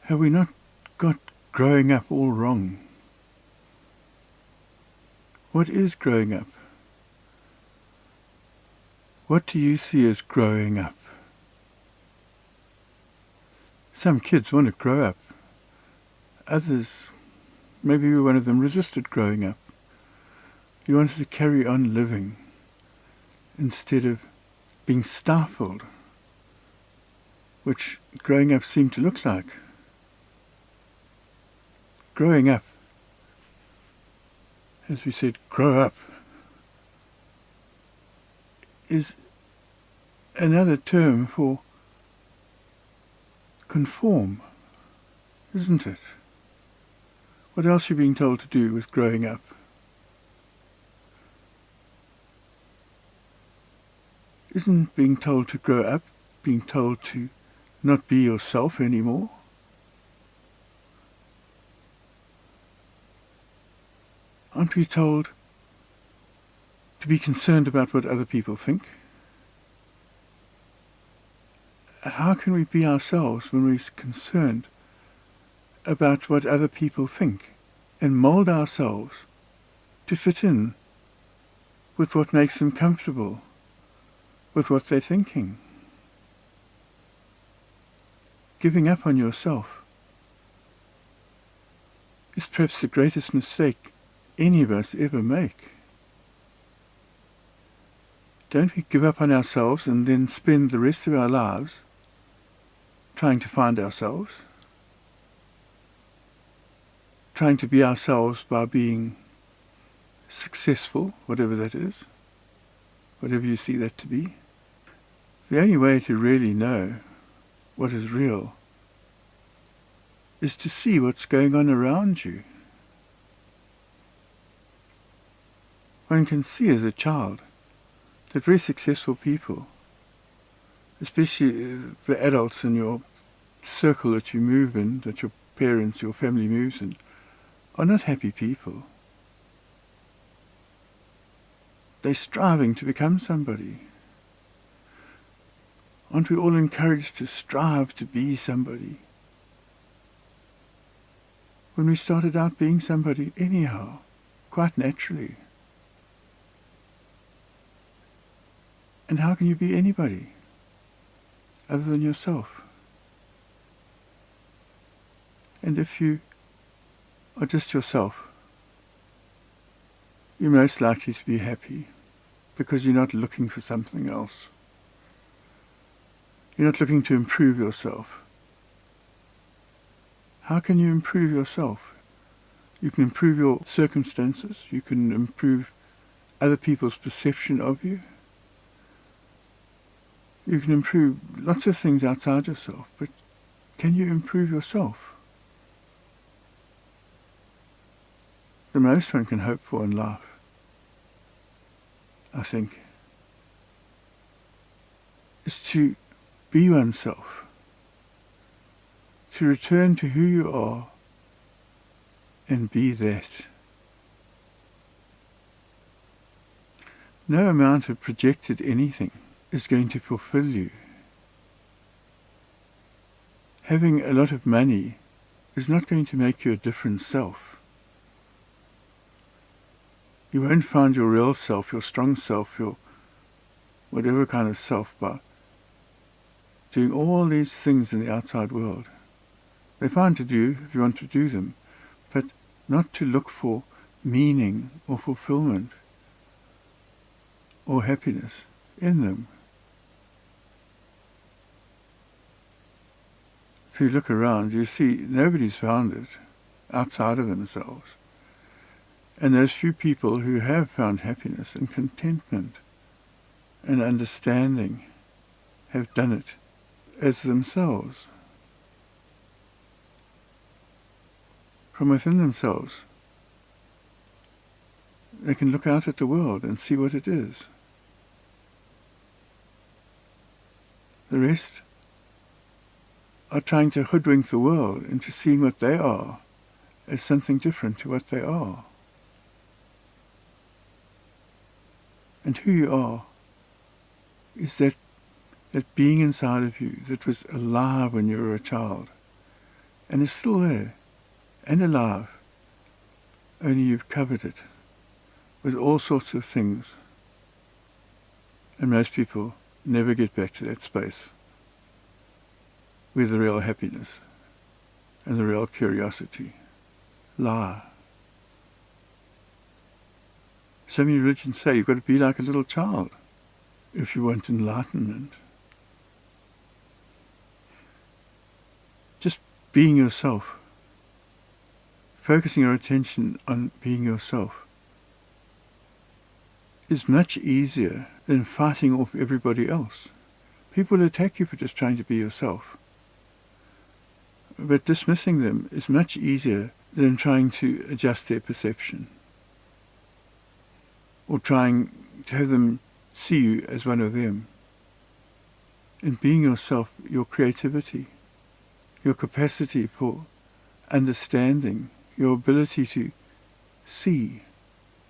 Have we not got growing up all wrong? What is growing up? What do you see as growing up? Some kids want to grow up. Others, maybe one of them resisted growing up. You wanted to carry on living instead of being stifled, which growing up seemed to look like. Growing up, as we said, grow up, is another term for conform, isn't it? What else are you being told to do with growing up? Isn't being told to grow up being told to not be yourself anymore? Aren't we told to be concerned about what other people think? How can we be ourselves when we're concerned about what other people think and mold ourselves to fit in with what makes them comfortable with what they're thinking? Giving up on yourself is perhaps the greatest mistake any of us ever make. Don't we give up on ourselves and then spend the rest of our lives trying to find ourselves? Trying to be ourselves by being successful, whatever that is, whatever you see that to be. The only way to really know what is real is to see what's going on around you. One can see as a child that very successful people, especially the adults in your circle that you move in, that your parents, your family moves in, are not happy people. They're striving to become somebody. Aren't we all encouraged to strive to be somebody? When we started out being somebody anyhow, quite naturally. And how can you be anybody other than yourself? And if you are just yourself, you're most likely to be happy because you're not looking for something else. You're not looking to improve yourself. How can you improve yourself? You can improve your circumstances. You can improve other people's perception of you. You can improve lots of things outside yourself, but can you improve yourself? The most one can hope for in life, I think, is to be oneself, to return to who you are and be that. No amount of projected anything is going to fulfill you. Having a lot of money is not going to make you a different self. You won't find your real self, your strong self, your whatever kind of self by doing all these things in the outside world. They're fine to do if you want to do them, but not to look for meaning or fulfillment or happiness in them. If you look around, you see nobody's found it outside of themselves. And those few people who have found happiness and contentment and understanding have done it as themselves. From within themselves, they can look out at the world and see what it is. The rest are trying to hoodwink the world into seeing what they are as something different to what they are. And who you are is that being inside of you that was alive when you were a child, and is still there and alive, only you've covered it with all sorts of things. And most people never get back to that space where the real happiness and the real curiosity lie. So many religions say you've got to be like a little child if you want enlightenment. Just being yourself, focusing your attention on being yourself, is much easier than fighting off everybody else. People attack you for just trying to be yourself. But dismissing them is much easier than trying to adjust their perception, or trying to have them see you as one of them. In being yourself, your creativity, your capacity for understanding, your ability to see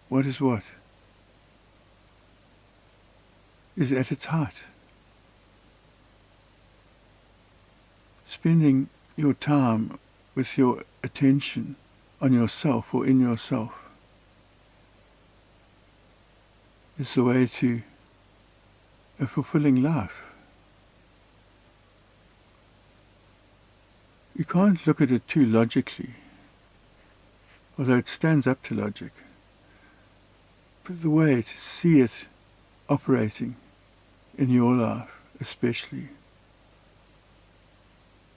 what is at its height. Spending your time with your attention on yourself or in yourself is the way to a fulfilling life. You can't look at it too logically, although it stands up to logic. But the way to see it operating in your life especially,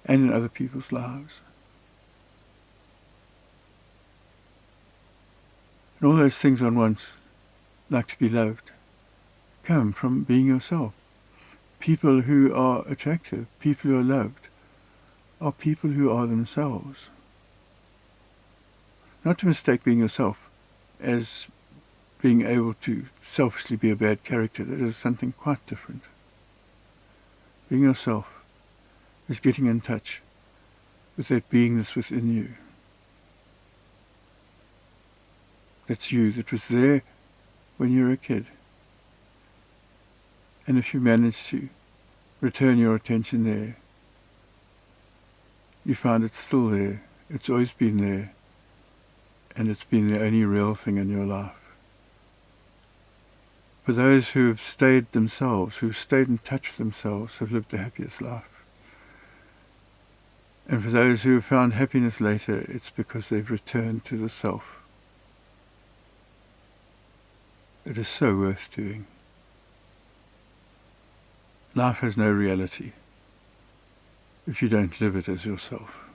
and in other people's lives. And all those things one wants, like to be loved, come from being yourself. People who are attractive, people who are loved, are people who are themselves. Not to mistake being yourself as being able to selfishly be a bad character. That is something quite different. Being yourself is getting in touch with that beingness within you. That's you, that was there when you were a kid. And if you manage to return your attention there, you find it's still there, it's always been there, and it's been the only real thing in your life. For those who have stayed themselves, who've stayed in touch with themselves, have lived the happiest life. And for those who have found happiness later, it's because they've returned to the self. It is so worth doing. Life has no reality if you don't live it as yourself.